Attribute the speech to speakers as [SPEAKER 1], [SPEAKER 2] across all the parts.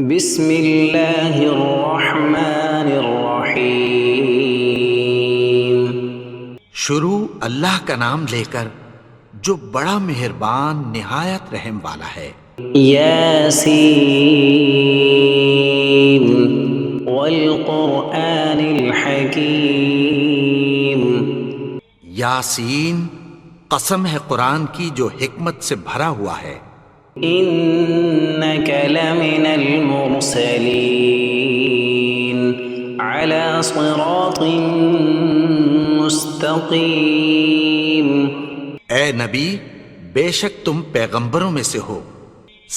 [SPEAKER 1] بسم اللہ الرحمن الرحیم۔
[SPEAKER 2] شروع اللہ کا نام لے کر جو بڑا مہربان نہایت رحم والا ہے۔
[SPEAKER 1] یاسین والقرآن الحکیم۔
[SPEAKER 2] یاسین، قسم ہے قرآن کی جو حکمت سے بھرا ہوا ہے۔
[SPEAKER 1] انک لمن المرسلین علی صراط مستقیم۔
[SPEAKER 2] اے نبی، بے شک تم پیغمبروں میں سے ہو،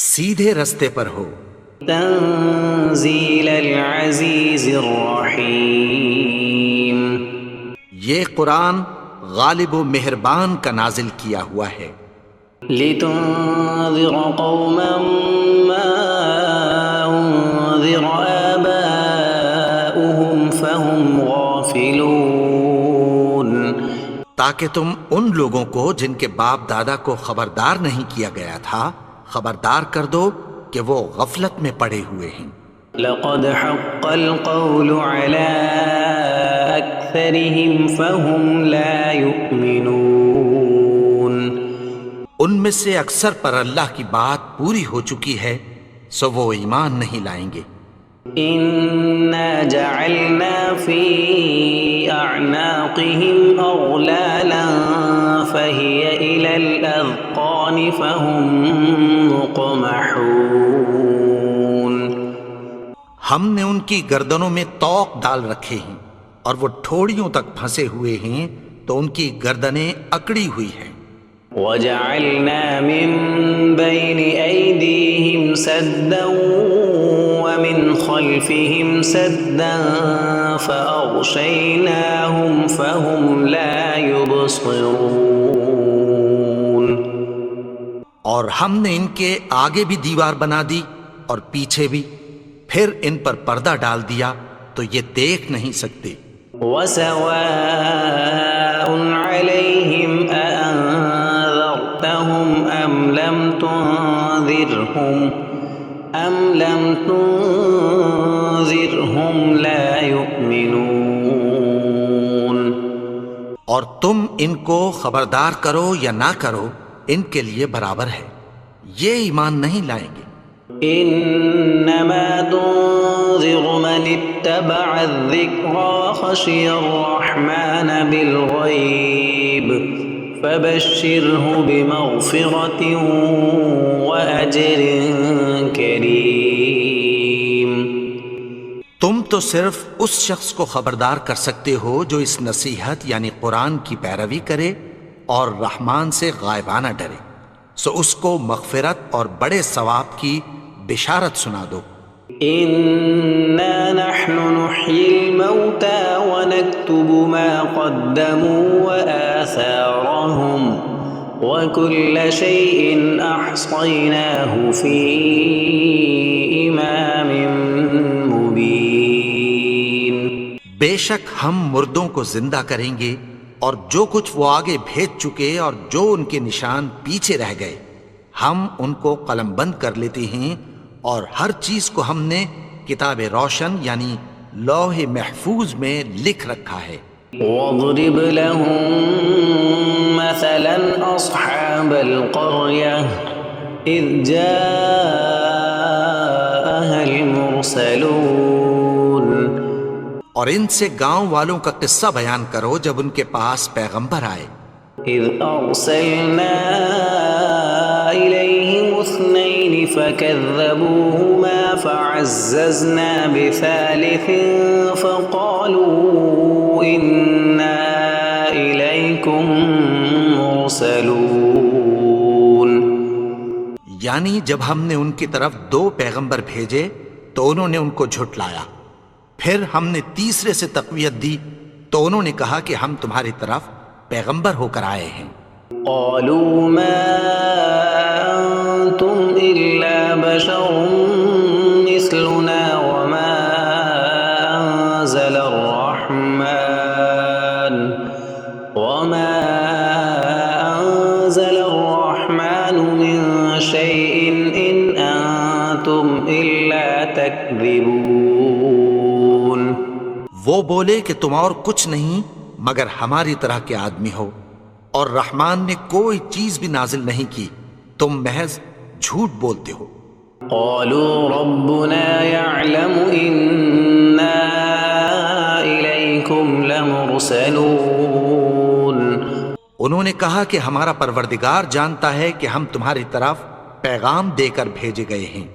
[SPEAKER 2] سیدھے رستے پر ہو۔
[SPEAKER 1] تنزیل العزیز الرحیم۔
[SPEAKER 2] یہ قرآن غالب و مہربان کا نازل کیا ہوا ہے۔
[SPEAKER 1] لتنذر قوما ما انذر آباؤهم فهم غافلون۔
[SPEAKER 2] تاکہ تم ان لوگوں کو جن کے باپ دادا کو خبردار نہیں کیا گیا تھا خبردار کر دو کہ وہ غفلت میں پڑے ہوئے ہیں۔
[SPEAKER 1] لقد حق القول على أكثرهم فهم لا يؤمنون۔
[SPEAKER 2] ان میں سے اکثر پر اللہ کی بات پوری ہو چکی ہے سو وہ ایمان نہیں لائیں گے۔
[SPEAKER 1] إنا جعلنا في أعناقهم أغلالا فهي إلى الأذقان فهم مقمحون۔
[SPEAKER 2] ہم نے ان کی گردنوں میں طوق ڈال رکھے ہیں اور وہ ٹھوڑیوں تک پھنسے ہوئے ہیں تو ان کی گردنیں اکڑی ہوئی ہیں۔
[SPEAKER 1] وجعلنا من بين أيديهم سدا ومن خلفهم سدا فأغشيناهم فهم لا يبصرون۔
[SPEAKER 2] اور ہم نے ان کے آگے بھی دیوار بنا دی اور پیچھے بھی، پھر ان پر پردہ ڈال دیا تو یہ دیکھ نہیں سکتے۔
[SPEAKER 1] وسواء عليهم أأنذرتهم أم لم تنذرهم لا يؤمنون۔
[SPEAKER 2] اور تم ان کو خبردار کرو یا نہ کرو ان کے لیے برابر ہے، یہ ایمان نہیں لائیں گے۔
[SPEAKER 1] انما تنذر من اتبع الذکر وخشی الرحمن بالغیب فبشرہ بمغفرۃ واجر کریم۔
[SPEAKER 2] تم تو صرف اس شخص کو خبردار کر سکتے ہو جو اس نصیحت یعنی قرآن کی پیروی کرے اور رحمان سے غائبانہ ڈرے، سو اس کو مغفرت اور بڑے ثواب کی بشارت سنا دو۔
[SPEAKER 1] انا نحن نحيي الموتى ونكتب ما قدموا وآثارهم وكل شيء احصيناه في امام مبين۔
[SPEAKER 2] بے شک ہم مردوں کو زندہ کریں گے اور جو کچھ وہ آگے بھیج چکے اور جو ان کے نشان پیچھے رہ گئے ہم ان کو قلم بند کر لیتے ہیں، اور ہر چیز کو ہم نے کتاب روشن یعنی لوح محفوظ میں لکھ رکھا ہے۔
[SPEAKER 1] واضرب لهم مثلا اصحاب القرية اذ جاءها المرسلون۔
[SPEAKER 2] اور ان سے گاؤں والوں کا قصہ بیان کرو جب ان کے پاس پیغمبر آئے۔
[SPEAKER 1] اذ ارسلنا الیہم اثنین فکذبوہما فعززنا بثالث فقالوا انا الیکم مرسلون۔
[SPEAKER 2] یعنی جب ہم نے ان کی طرف 2 پیغمبر بھیجے تو انہوں نے ان کو جھٹلایا، پھر ہم نے تیسرے سے تقویت دی تو انہوں نے کہا کہ ہم تمہاری طرف پیغمبر ہو کر آئے ہیں۔
[SPEAKER 1] قالوا ما انتم الا بشر مثلنا وما انزل الرحمن من شيء ان انتم الا تكذبون
[SPEAKER 2] وہ بولے کہ تم اور کچھ نہیں مگر ہماری طرح کے آدمی ہو، اور رحمان نے کوئی چیز بھی نازل نہیں کی، تم محض جھوٹ بولتے ہو۔
[SPEAKER 1] قالوا ربنا يعلم إنا إليكم لمرسلون
[SPEAKER 2] انہوں نے کہا کہ ہمارا پروردگار جانتا ہے کہ ہم تمہاری طرف پیغام دے کر بھیجے گئے ہیں،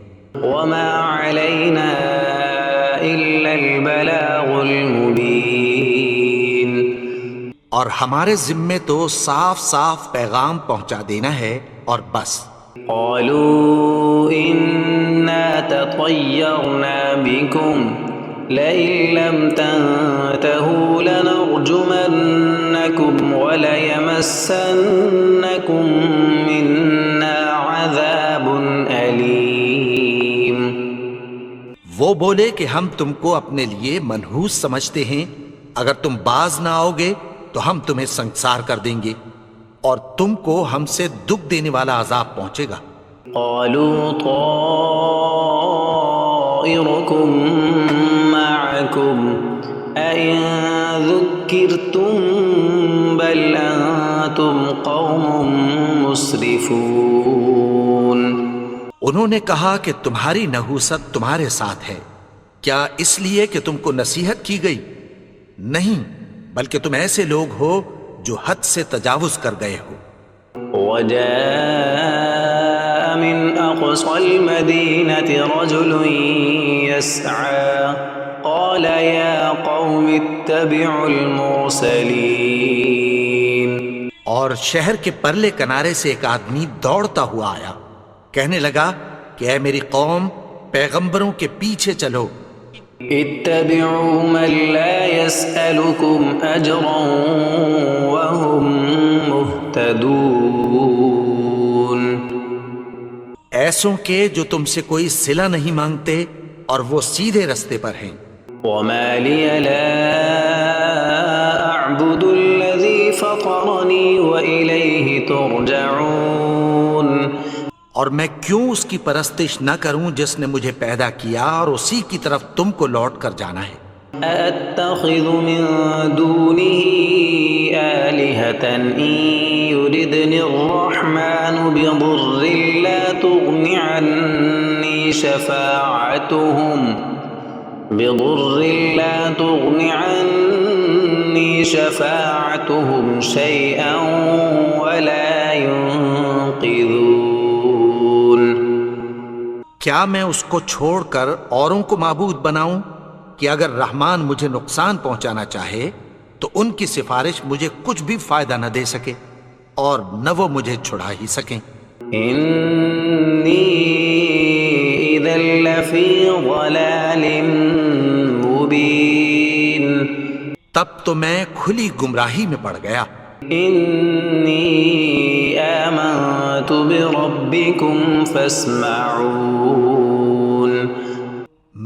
[SPEAKER 1] وما علينا إلا البلاغ المبين
[SPEAKER 2] اور ہمارے ذمے تو صاف صاف پیغام پہنچا دینا ہے اور بس۔
[SPEAKER 1] قالوا إنا تطيرنا بكم لئن لم تنتهوا لنرجمنكم وليمسنكم منا عذاب أليم
[SPEAKER 2] وہ بولے کہ ہم تم کو اپنے لیے منحوس سمجھتے ہیں، اگر تم باز نہ آؤ گے تو ہم تمہیں سنگسار کر دیں گے اور تم کو ہم سے دکھ دینے والا عذاب پہنچے گا۔
[SPEAKER 1] قالوا طائركم معكم أئن ذكرتم بل أنتم قوم مسرفون
[SPEAKER 2] انہوں نے کہا کہ تمہاری نحوست تمہارے ساتھ ہے، کیا اس لیے کہ تم کو نصیحت کی گئی؟ نہیں، بلکہ تم ایسے لوگ ہو جو حد سے تجاوز کر گئے ہو۔
[SPEAKER 1] وجاء من أقصى المدينة رجل يسعى قال يا قوم اتبعوا المرسلين
[SPEAKER 2] اور شہر کے پرلے کنارے سے ایک آدمی دوڑتا ہوا آیا، کہنے لگا کہ اے میری قوم، پیغمبروں کے پیچھے چلو۔
[SPEAKER 1] اتبعوا من لا يسألكم أجرا وهم مهتدون
[SPEAKER 2] ایسوں کے جو تم سے کوئی صلہ نہیں مانگتے اور وہ سیدھے رستے پر ہیں۔
[SPEAKER 1] وما لي لا أعبد الذي فطرني وإليه ترجعون
[SPEAKER 2] اور میں کیوں اس کی پرستش نہ کروں جس نے مجھے پیدا کیا اور اسی کی طرف تم کو لوٹ کر جانا ہے۔
[SPEAKER 1] أأتخذ من دونه آلهة إن يردني الرحمن بضر لا تغن عني شفاعتهم شيئا ولا ينقذون
[SPEAKER 2] کیا میں اس کو چھوڑ کر اوروں کو معبود بناؤں کہ اگر رحمان مجھے نقصان پہنچانا چاہے تو ان کی سفارش مجھے کچھ بھی فائدہ نہ دے سکے اور نہ وہ مجھے چھڑا ہی سکیں۔
[SPEAKER 1] إني إذا لفي ضلال مبين
[SPEAKER 2] تب تو میں کھلی گمراہی میں پڑ گیا۔
[SPEAKER 1] إني آمنت بربكم فاسمعون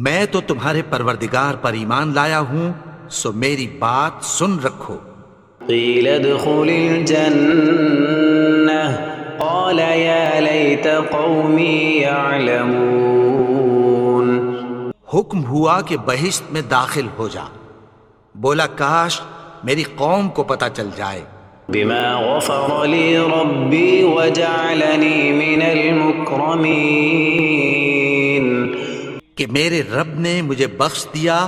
[SPEAKER 2] میں تو تمہارے پروردگار پر ایمان لایا ہوں، سو میری بات سن رکھو۔
[SPEAKER 1] قيل ادخل الجنة قال يا ليت قومي يعلمون
[SPEAKER 2] حکم ہوا کہ بہشت میں داخل ہو جا، بولا کاش میری قوم کو پتہ چل جائے۔
[SPEAKER 1] بما غفر لي ربي وجعلني من المكرمين
[SPEAKER 2] کہ میرے رب نے مجھے بخش دیا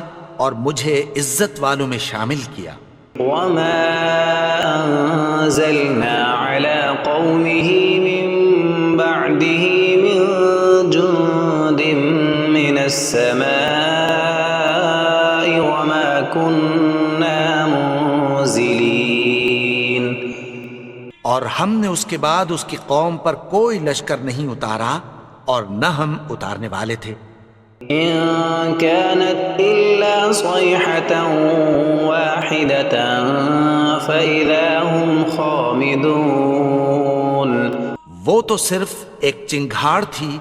[SPEAKER 2] اور مجھے عزت والوں میں شامل کیا۔
[SPEAKER 1] وما أنزلنا على قومه من بعده من جند من السماء وما كنا منزلين
[SPEAKER 2] اور ہم نے اس کے بعد اس کی قوم پر کوئی لشکر نہیں اتارا اور نہ ہم اتارنے والے تھے۔
[SPEAKER 1] إن كانت إلا صيحة واحدة فإذا هم خامدون
[SPEAKER 2] وہ تو صرف ایک چنگھاڑ تھی،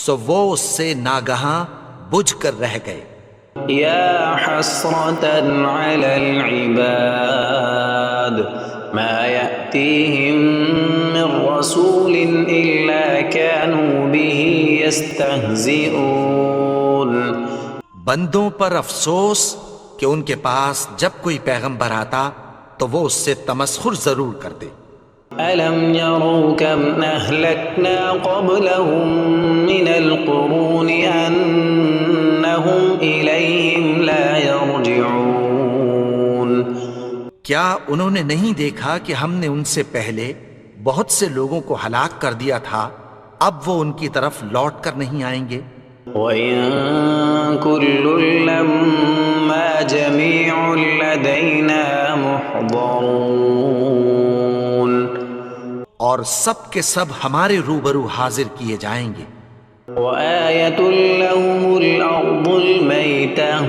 [SPEAKER 2] سو وہ اس سے ناگہاں بجھ کر رہ گئے۔
[SPEAKER 1] يا حسرة على العباد ما يأتيهم من رسول إلا كانوا به يستهزئون
[SPEAKER 2] بندوں پر افسوس کہ ان کے پاس جب کوئی پیغمبر آتا تو وہ اس سے تمسخر ضرور کرتے۔
[SPEAKER 1] أَلَمْ يَرَوْا كَمْ أَهْلَكْنَا قَبْلَهُمْ مِنَ الْقُرُونِ أَنَّهُمْ إِلَيْهِمْ لَا يَرْجِعُونَ۔
[SPEAKER 2] کیا انہوں نے نہیں دیکھا کہ ہم نے ان سے پہلے بہت سے لوگوں کو ہلاک کر دیا تھا، اب وہ ان کی طرف لوٹ کر نہیں آئیں گے؟
[SPEAKER 1] وَإِن كُلٌّ لَّمَّا جَمِيعٌ لَّدَيْنَا مُحْضَرُونَ،
[SPEAKER 2] اور سب کے سب ہمارے روبرو حاضر کیے جائیں گے۔
[SPEAKER 1] وَآيَةٌ لَّهُمُ الْأَرْضُ الْمَيْتَةُ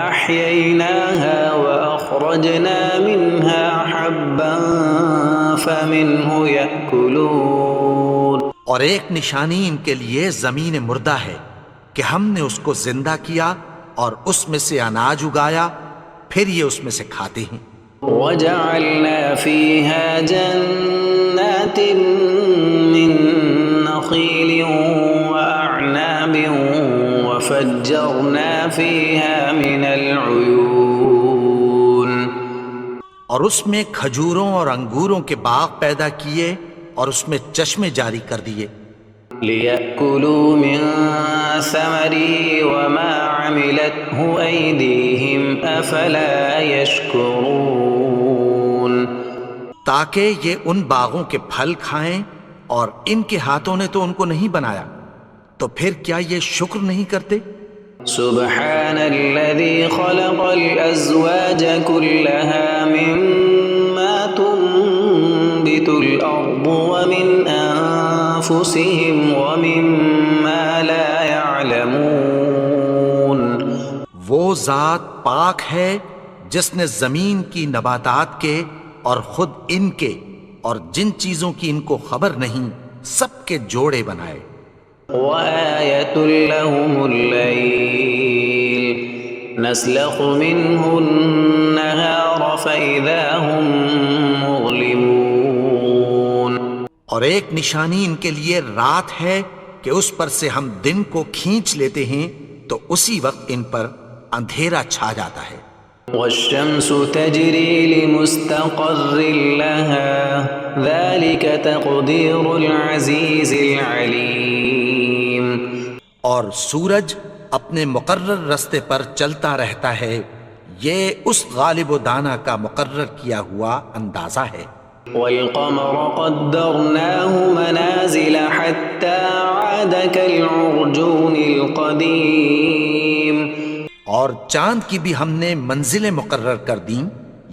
[SPEAKER 1] أَحْيَيْنَاهَا وَأَخْرَجْنَا مِنْهَا حَبًّا فَمِنْهُ يَأْكُلُونَ۔
[SPEAKER 2] اور ایک نشانی ان کے لیے زمین مردہ ہے کہ ہم نے اس کو زندہ کیا اور اس میں سے اناج اگایا، پھر یہ اس میں سے کھاتے ہیں۔
[SPEAKER 1] وَجَعَلْنَا فِيهَا جَنَّاتٍ مِّن نَّخِيلٍ وَأَعْنَابٍ وَفَجَّرْنَا فِيهَا مِنَ الْعُيُونِ،
[SPEAKER 2] اور اس میں کھجوروں اور انگوروں کے باغ پیدا کیے اور اس میں چشمے جاری کر دیے۔
[SPEAKER 1] لِيَأْكُلُوا مِن ثَمَرِهِ وَمَا عَمِلَتْهُ أَيْدِيهِمْ أَفَلَا يَشْكُرُونَ،
[SPEAKER 2] تاکہ یہ ان باغوں کے پھل کھائیں، اور ان کے ہاتھوں نے تو ان کو نہیں بنایا، تو پھر کیا یہ شکر نہیں کرتے؟
[SPEAKER 1] سبحان الذي خلق الأزواج كلها مما تنبت الأرض ومن أنفسهم ومما لا يعلمون۔
[SPEAKER 2] وہ ذات پاک ہے جس نے زمین کی نباتات کے اور خود ان کے اور جن چیزوں کی ان کو خبر نہیں سب کے جوڑے بنائے۔
[SPEAKER 1] وآية لهم الليل نسلخ منه النهار فإذا هم مظلمون،
[SPEAKER 2] اور ایک نشانی ان کے لیے رات ہے کہ اس پر سے ہم دن کو کھینچ لیتے ہیں تو اسی وقت ان پر اندھیرا چھا جاتا ہے۔
[SPEAKER 1] والشمس تجري لمستقر لها ذلك تقدير العزيز العليم،
[SPEAKER 2] اور سورج اپنے مقرر رستے پر چلتا رہتا ہے، یہ اس غالب و دانا کا مقرر کیا ہوا اندازہ ہے۔
[SPEAKER 1] والقمر قدرناه منازل حتى عاد كالعرجون القديم،
[SPEAKER 2] اور چاند کی بھی ہم نے منزلیں مقرر کر دیں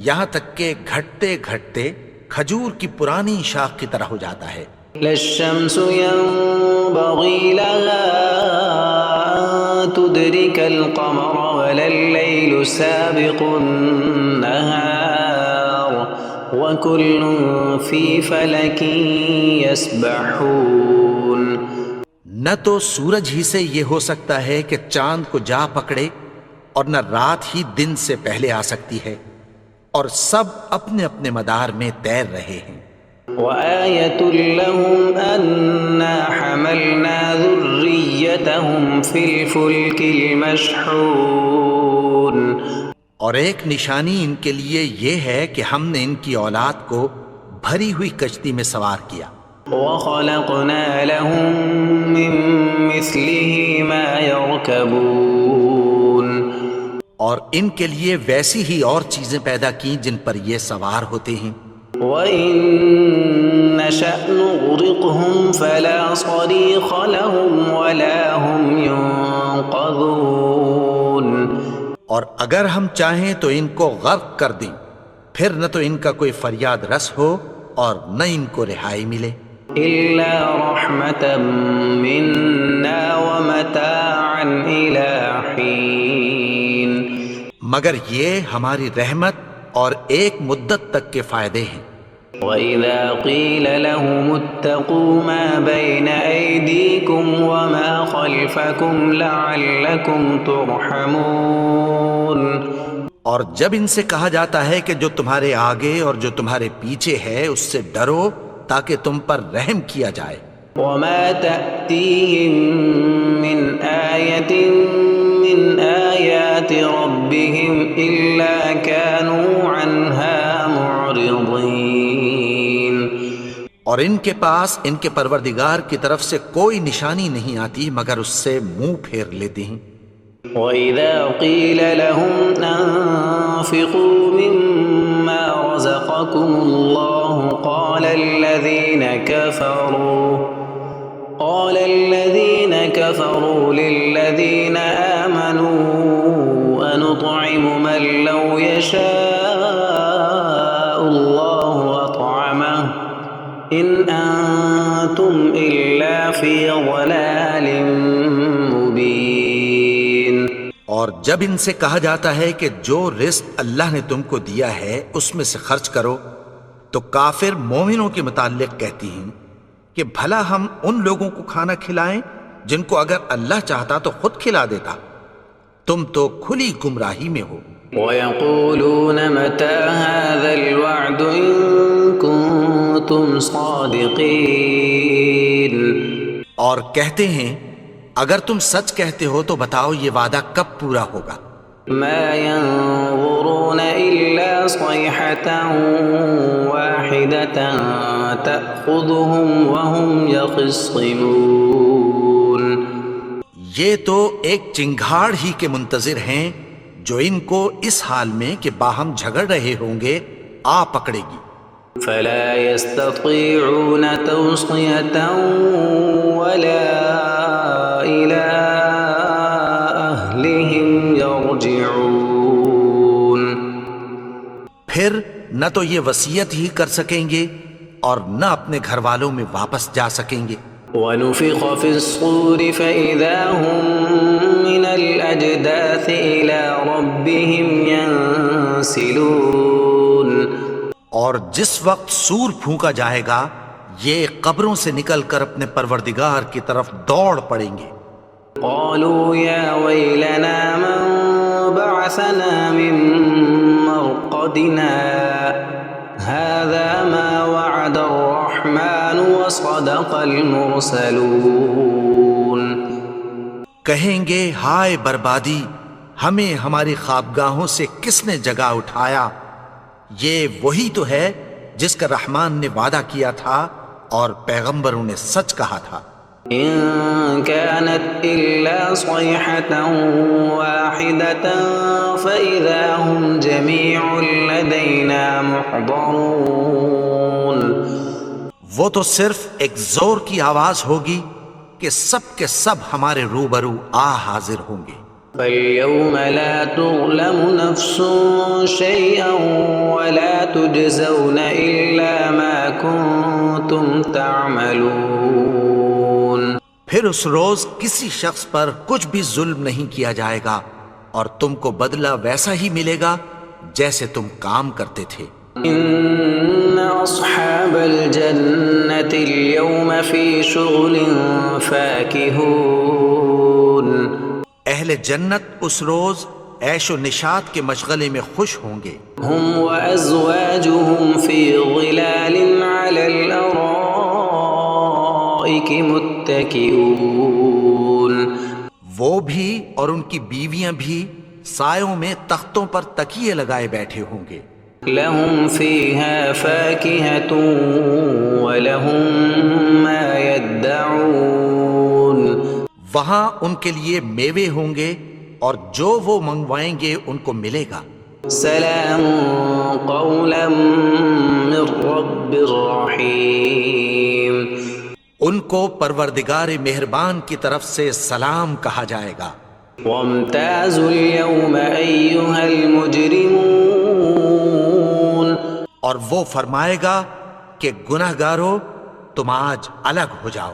[SPEAKER 2] یہاں تک کہ گھٹتے گھٹتے کھجور کی پرانی شاخ کی طرح ہو جاتا ہے۔
[SPEAKER 1] لا الشمس ينبغي لها أن تدرك القمر ولا الليل سابق النهار وكل في فلك يسبحون۔
[SPEAKER 2] نہ تو سورج ہی سے یہ ہو سکتا ہے کہ چاند کو جا پکڑے، اور نہ رات ہی دن سے پہلے آ سکتی ہے، اور سب اپنے اپنے مدار میں تیر رہے ہیں۔
[SPEAKER 1] وآية لهم أنا حملنا ذريتهم في الفلك المشحون،
[SPEAKER 2] اور ایک نشانی ان کے لیے یہ ہے کہ ہم نے ان کی اولاد کو بھری ہوئی کشتی میں سوار کیا۔
[SPEAKER 1] وخلقنا لهم من مثله ما يركبون،
[SPEAKER 2] اور ان کے لیے ویسی ہی اور چیزیں پیدا کی جن پر یہ سوار ہوتے ہیں۔
[SPEAKER 1] وَإِن نَّشَأْ نُغْرِقْهُمْ فَلَا صَرِيخَ لَهُمْ وَلَا هُمْ يُنقَذُونَ،
[SPEAKER 2] اور اگر ہم چاہیں تو ان کو غرق کر دیں، پھر نہ تو ان کا کوئی فریاد رس ہو اور نہ ان کو رہائی ملے۔
[SPEAKER 1] إِلَّا رَحْمَةً مِّنَّا وَمَتَاعًا إِلَىٰ حِينٍ،
[SPEAKER 2] مگر یہ ہماری رحمت اور ایک مدت تک کے فائدے ہیں۔
[SPEAKER 1] وَإِذَا قِيلَ لَهُمُ اتَّقُوا مَا بَيْنَ أَيْدِيكُمْ وَمَا خَلْفَكُمْ لَعَلَّكُمْ تُرْحَمُونَ،
[SPEAKER 2] اور جب ان سے کہا جاتا ہے کہ جو تمہارے آگے اور جو تمہارے پیچھے ہے اس سے ڈرو تاکہ تم پر رحم کیا جائے۔
[SPEAKER 1] وَمَا تَأْتِيهِم مِّنْ آيَةٍ مِّن من آيات ربهم إلا كانوا عنها معرضين.
[SPEAKER 2] اور ان کے پاس ان کے پروردگار کی طرف سے کوئی نشانی نہیں آتی مگر اس سے منہ پھیر لیتے ہیں.
[SPEAKER 1] وَإِذَا قِيلَ لَهُمْ أَنفِقُوا مِمَّا رَزَقَكُمُ اللَّهُ قَالَ الَّذِينَ كَفَرُوا لِلَّذِينَ آمَنُوا أَنُطْعِمُ مَن لَّوْ يَشَاءُ اللَّهُ أَطْعَمَهُ إِنْ أَنتُمْ إِلَّا فِي ضَلَالٍ مُبِينٍ.
[SPEAKER 2] اور جب ان سے کہا جاتا ہے کہ جو رزق اللہ نے تم کو دیا ہے اس میں سے خرچ کرو، تو کافر مومنوں کے متعلق کہتی ہیں کہ بھلا ہم ان لوگوں کو کھانا کھلائیں جن کو اگر اللہ چاہتا تو خود کھلا دیتا. تم تو کھلی گمراہی میں ہو.
[SPEAKER 1] وَيَقُولُونَ مَتَى هَذَا الْوَعْدُ إِن كُنتُمْ صَادِقِينَ.
[SPEAKER 2] اور کہتے ہیں اگر تم سچ کہتے ہو تو بتاؤ یہ وعدہ کب پورا ہوگا.
[SPEAKER 1] مَا يَنظُرُونَ إِلَّا صَيْحَةً وَاحِدَةً تَأْخُذُهُمْ وَهُمْ يَخِصِّمُونَ.
[SPEAKER 2] یہ تو ایک چنگھاڑ ہی کے منتظر ہیں جو ان کو اس حال میں کہ باہم جھگڑ رہے ہوں گے آ پکڑے گی.
[SPEAKER 1] فَلَا يَسْتَطِيعُونَ تَوْصِيَةً وَلَا إِلَىٰ أَهْلِهِمْ يَرْجِعُونَ.
[SPEAKER 2] پھر نہ تو یہ وصیت ہی کر سکیں گے اور نہ اپنے گھر والوں میں واپس جا سکیں گے.
[SPEAKER 1] وَنُفِخَ فِي الصُّورِ فَإِذَا هُم مِّنَ الْأَجْدَاثِ إِلَىٰ رَبِّهِمْ يَنسِلُونَ.
[SPEAKER 2] اور جس وقت سور پھونکا جائے گا یہ قبروں سے نکل کر اپنے پروردگار کی طرف دوڑ پڑیں گے.
[SPEAKER 1] قَالُوا يَا وَيْلَنَا مَن بَعَثَنَا مِن مَّرْقَدِنَا هَٰذَا مَا وَعَدَ الرَّحْمَٰنُ وَصَدَقَ الْمُرْسَلُونَ.
[SPEAKER 2] کہیں گے ہائے بربادی، ہمیں ہماری خوابگاہوں سے کس نے جگا اٹھایا. یہ وہی تو ہے جس کا رحمان نے وعدہ کیا تھا اور پیغمبروں نے سچ کہا تھا.
[SPEAKER 1] إِن كَانَتْ إِلَّا صَيْحَةً وَاحِدَةً فَإِذَا هُمْ جَمِيعٌ لَّدَيْنَا مُحْضَرُونَ.
[SPEAKER 2] وہ تو صرف ایک زور کی آواز ہوگی کہ سب کے سب ہمارے روبرو آ حاضر ہوں گے.
[SPEAKER 1] فَالْيَوْمَ لَا تُظْلَمُ نَفْسٌ شَيْئًا وَلَا تُجْزَوْنَ إِلَّا مَا كُنتُمْ تَعْمَلُونَ.
[SPEAKER 2] پھر اس روز کسی شخص پر کچھ بھی ظلم نہیں کیا جائے گا اور تم کو بدلہ ویسا ہی ملے گا جیسے تم کام کرتے تھے.
[SPEAKER 1] إِنَّ أَصْحَابَ الْجَنَّةِ الْيَوْمَ فِي شُغُلٍ فَاكِهُونَ.
[SPEAKER 2] اہل جنت اس روز عیش و نشاط کے مشغلے میں خوش ہوں گے.
[SPEAKER 1] هُمْ وَأَزْوَاجُهُمْ فِي ظِلَالٍ عَلَى الْأَرَائِكِ مُتَّكِئُونَ.
[SPEAKER 2] وہ بھی اور ان کی بیویاں بھی سایوں میں تختوں پر تکیے لگائے بیٹھے ہوں گے.
[SPEAKER 1] لَهُمْ فِيهَا فَاكِهَةٌ وَلَهُمْ مَا يَدَّعُونَ.
[SPEAKER 2] وہاں ان کے لیے میوے ہوں گے اور جو وہ منگوائیں گے ان کو ملے گا.
[SPEAKER 1] سلام قولا من رب رحیم.
[SPEAKER 2] ان کو پروردگار مہربان کی طرف سے سلام کہا جائے گا.
[SPEAKER 1] وامتازوا اليوم ایھا المجرمون.
[SPEAKER 2] اور وہ فرمائے گا کہ گنہگارو تم آج الگ ہو جاؤ.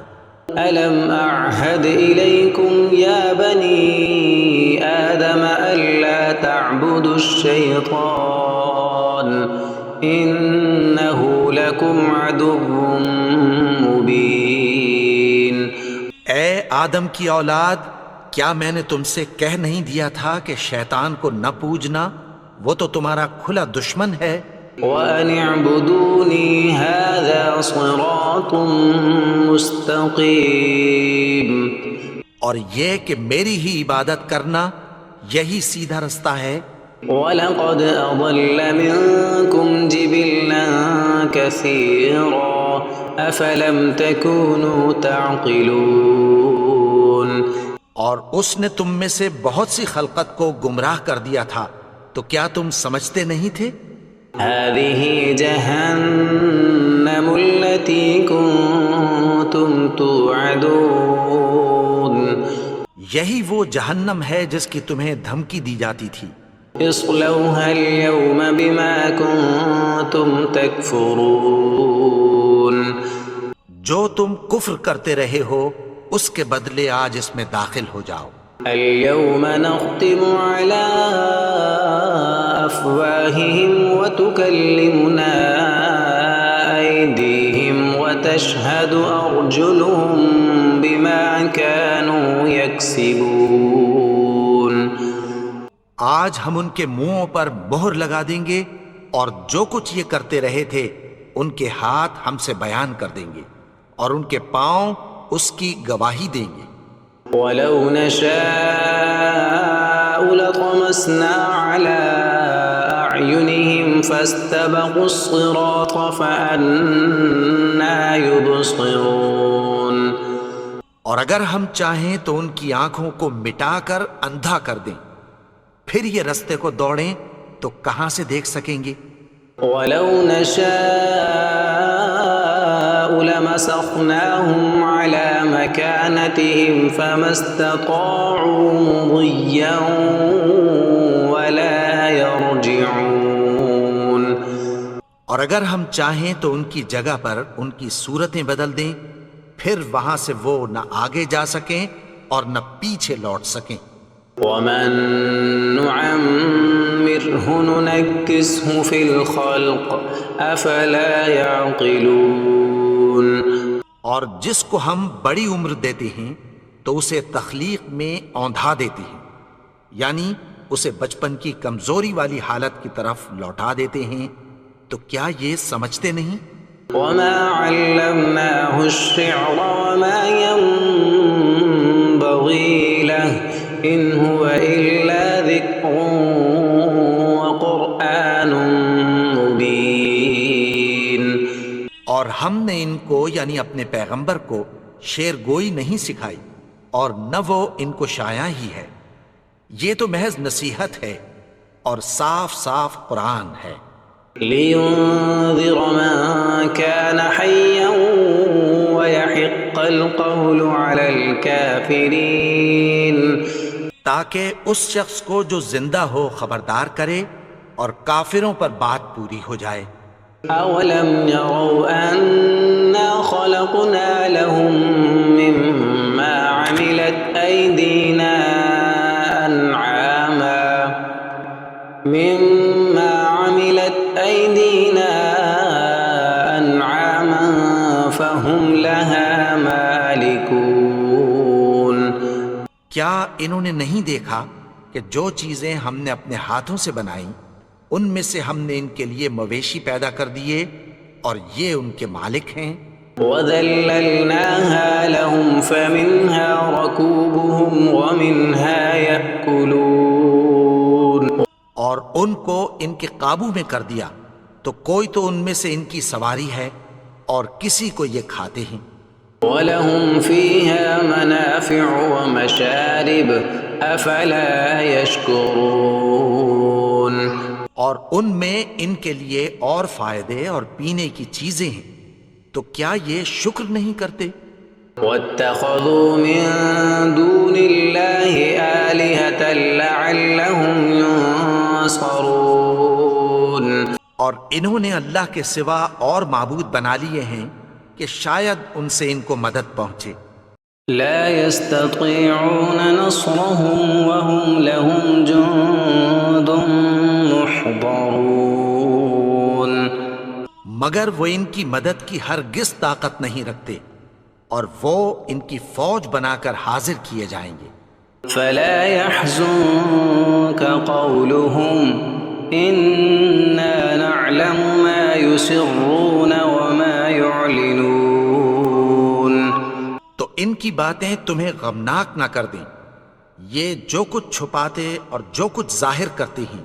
[SPEAKER 1] ألم أعهد إليكم يا بني آدم ألا تعبدوا الشيطان إنه لكم عدو مبين.
[SPEAKER 2] اے آدم کی اولاد، کیا میں نے تم سے کہہ نہیں دیا تھا کہ شیطان کو نہ پوجنا، وہ تو تمہارا کھلا دشمن ہے.
[SPEAKER 1] وَأَنِ اعْبُدُونِي هَذَا صِرَاطٌ مُسْتَقِيمٌ.
[SPEAKER 2] اور یہ کہ میری ہی عبادت کرنا یہی سیدھا رستہ ہے۔
[SPEAKER 1] وَلَقَدْ أَضَلَّ مِنكُمْ جِبِلًّا كَثِيرًا أَفَلَمْ تَكُونُوا تَعْقِلُونَ۔
[SPEAKER 2] اور اس نے تم میں سے بہت سی خلقت کو گمراہ کر دیا تھا، تو کیا تم سمجھتے نہیں تھے؟
[SPEAKER 1] هَذِهِ جَهَنَّمُ الَّتِي كُنتُمْ تُوعَدُونَ۔
[SPEAKER 2] یہی وہ جہنم ہے جس کی تمہیں دھمکی دی جاتی تھی۔
[SPEAKER 1] اصلوها اليوم بما كنتم تكفرون۔
[SPEAKER 2] جو تم کفر کرتے رہے ہو اس کے بدلے آج اس میں داخل ہو جاؤ۔
[SPEAKER 1] اليوم نختم على أفواههم وتكلمنا أيديهم وتشهد أرجلهم بما كانوا يكسبون۔
[SPEAKER 2] آج ہم ان کے منہوں پر مہر لگا دیں گے اور جو کچھ یہ کرتے رہے تھے ان کے ہاتھ ہم سے بیان کر دیں گے اور ان کے پاؤں اس کی گواہی دیں گے۔
[SPEAKER 1] وَلَوْ نَشَاءُ لَطَمَسْنَا عَلَىٰ أَعْيُنِهِمْ فَاسْتَبَقُوا الصِّرَاطَ فَأَنَّىٰ يُبْصِرُونَ۔
[SPEAKER 2] اور اگر ہم چاہیں تو ان کی آنکھوں کو مٹا کر اندھا کر دیں، پھر یہ رستے کو دوڑیں تو کہاں سے دیکھ سکیں گے؟
[SPEAKER 1] وَلَوْ نَشَاءُ لَمَسَخْنَاهُمْ عَلَىٰ مَكَانَتِهِمْ فَمَا اسْتَطَاعُوا مُضِيًّا وَلَا يَرْجِعُونَ۔
[SPEAKER 2] اور اگر ہم چاہیں تو ان کی جگہ پر ان کی صورتیں بدل دیں، پھر وہاں سے وہ نہ آگے جا سکیں اور نہ پیچھے لوٹ سکیں۔
[SPEAKER 1] وَمَن نُعَمِّرْهُ نُنَكِّسْهُ فِي الْخَلْقِ أَفَلَا يَعْقِلُونَ۔
[SPEAKER 2] اور جس کو ہم بڑی عمر دیتے ہیں تو اسے تخلیق میں اوندھا دیتے ہیں، یعنی اسے بچپن کی کمزوری والی حالت کی طرف لوٹا دیتے ہیں، تو کیا یہ سمجھتے نہیں؟
[SPEAKER 1] وَمَا عَلَّمْنَاهُ الشِّعْرَ وَمَا يَنبَغِي لَهُ إِنْ هُوَ إِلَّا ذِكْرٌ وَقُرْآنٌ مُبِينٌ۔
[SPEAKER 2] اور ہم نے ان کو یعنی اپنے پیغمبر کو شعر گوئی نہیں سکھائی، اور نہ وہ ان کو شایع ہی ہے، یہ تو محض نصیحت ہے اور صاف صاف قرآن ہے۔
[SPEAKER 1] لِيُنذِرَ مَن كَانَ حَيًّا وَيَحِقَّ الْقَوْلُ عَلَى الْكَافِرِينَ۔
[SPEAKER 2] تاکہ اس شخص کو جو زندہ ہو خبردار کرے اور کافروں پر بات پوری ہو جائے۔
[SPEAKER 1] أَوَلَمْ يَرَوْا أَنَّا خَلَقْنَا لَهُم مِّمَّا عَمِلَتْ أَيْدِينَا أَنْعَامًا فَهُمْ لَهَا مَالِكُونَ۔
[SPEAKER 2] کیا انہوں نے نہیں دیکھا کہ جو چیزیں ہم نے اپنے ہاتھوں سے بنائیں ان میں سے ہم نے ان کے لیے مویشی پیدا کر دیے اور یہ ان کے مالک ہیں۔
[SPEAKER 1] وَذَلَّلْنَاهَا لَهُمْ فَمِنْهَا رَكُوبُهُمْ وَمِنْهَا يَأْكُلُونَ۔
[SPEAKER 2] اور ان کو ان کے قابو میں کر دیا تو کوئی تو ان میں سے ان کی سواری ہے اور کسی کو یہ کھاتے ہیں۔
[SPEAKER 1] وَلَهُمْ فِيهَا مَنَافِعُ وَمَشَارِبُ أَفَلَا يَشْكُرُونَ۔
[SPEAKER 2] اور ان میں ان کے لیے اور فائدے اور پینے کی چیزیں ہیں، تو کیا یہ شکر نہیں کرتے؟
[SPEAKER 1] وَاتَّخَذُوا مِن دُونِ اللَّهِ آلِهَةً لَعَلَّهُمْ يُنصَرُونَ۔
[SPEAKER 2] اور انہوں نے اللہ کے سوا اور معبود بنا لیے ہیں کہ شاید ان سے ان کو مدد پہنچے۔
[SPEAKER 1] لا يستطيعون نصرهم وهم لهم جند محضرون۔
[SPEAKER 2] مگر وہ ان کی مدد کی ہرگز طاقت نہیں رکھتے اور وہ ان کی فوج بنا کر حاضر کیے جائیں گے۔
[SPEAKER 1] فلا يحزنك قولهم إنا نعلم ما يسرون وما يعلنون۔
[SPEAKER 2] تو ان کی باتیں تمہیں غمناک نہ کر دیں، یہ جو کچھ چھپاتے اور جو کچھ ظاہر کرتے ہیں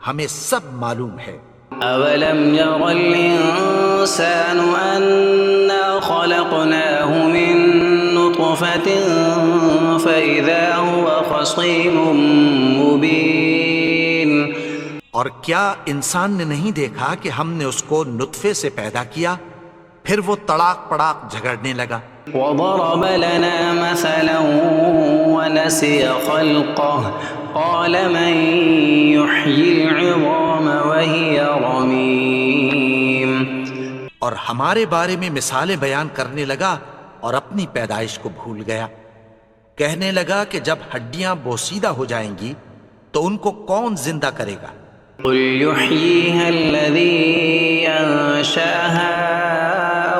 [SPEAKER 2] ہمیں سب معلوم ہے۔
[SPEAKER 1] أولم ير الإنسان أنا خلقناه من نطفة فإذا هو خصيم مبين۔
[SPEAKER 2] اور کیا انسان نے نہیں دیکھا کہ ہم نے اس کو نطفے سے پیدا کیا پھر وہ تڑاک پڑاک جھگڑنے لگا۔
[SPEAKER 1] وضرب لنا مثلا ونسي خلقه قال من يحيي العظام وهي رميم۔
[SPEAKER 2] اور ہمارے بارے میں مثالیں بیان کرنے لگا اور اپنی پیدائش کو بھول گیا۔ کہنے لگا کہ جب ہڈیاں بوسیدہ ہو جائیں گی تو ان کو کون زندہ کرے گا؟
[SPEAKER 1] قل يحييها الذي أنشأها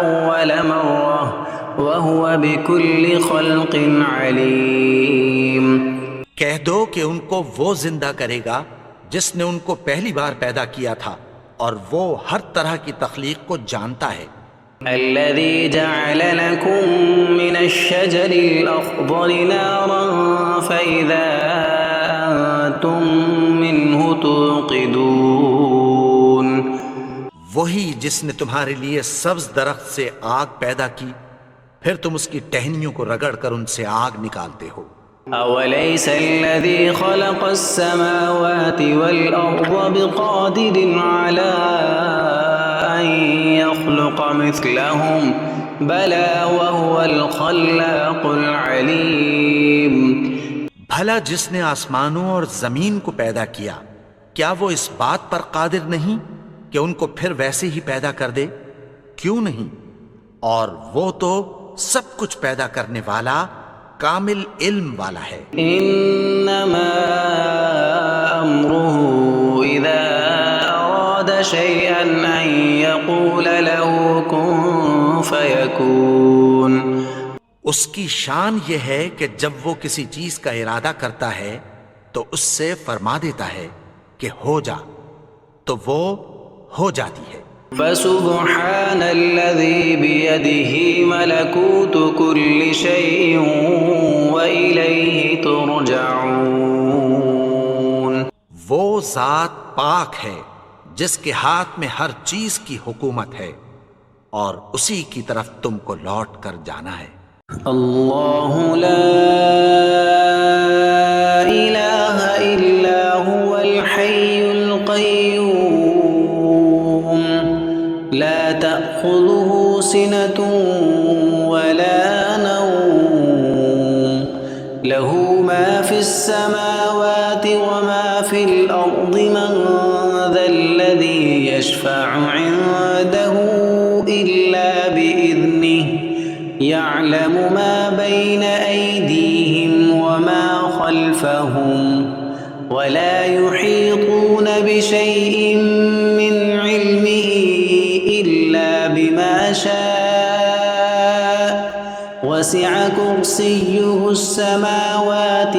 [SPEAKER 1] أول مرة وهو بكل خلق عليم۔
[SPEAKER 2] کہہ دو کہ ان کو وہ زندہ کرے گا جس نے ان کو پہلی بار پیدا کیا تھا اور وہ ہر طرح کی تخلیق کو جانتا ہے۔
[SPEAKER 1] الذي جعل لكم من الشجر الأخضر نارا فإذا أنتم منه توقدون۔
[SPEAKER 2] وہی جس نے تمہارے لیے سبز درخت سے آگ پیدا کی پھر تم اس کی ٹہنیوں کو رگڑ کر ان سے آگ نکالتے ہو۔
[SPEAKER 1] أوليس الذي خلق السماوات والأرض بقادر على أن يخلق مثلهم بلى وهو الخلاق العليم۔
[SPEAKER 2] بھلا جس نے آسمانوں اور زمین کو پیدا کیا کیا وہ اس بات پر قادر نہیں کہ ان کو پھر ویسے ہی پیدا کر دے؟ کیوں نہیں؟ اور وہ تو سب کچھ پیدا کرنے والا کامل علم والا ہے۔
[SPEAKER 1] إنما أمره إذا أراد شيئا أن يقول له كن فيكون۔
[SPEAKER 2] اس کی شان یہ ہے کہ جب وہ کسی چیز کا ارادہ کرتا ہے تو اس سے فرما دیتا ہے کہ ہو جا تو وہ ہو جاتی ہے۔
[SPEAKER 1] فسبحان الذي بيده ملكوت كل شيء وإليه ترجعون۔
[SPEAKER 2] وہ ذات پاک ہے جس کے ہاتھ میں ہر چیز کی حکومت ہے اور اسی کی طرف تم کو لوٹ کر جانا ہے۔
[SPEAKER 1] اللہ لا الہ الا هو الحی القیوم لا تأخذه سنة ولا نوم له ما في السماوات وما في الأرض من ذا الذي يشفع عنده إلا بإذنه يعلم ما بين أيديهم وما خلفهم ولا يحيطون بشيء من علمه إلا بما شاء وسع كرسيه السماوات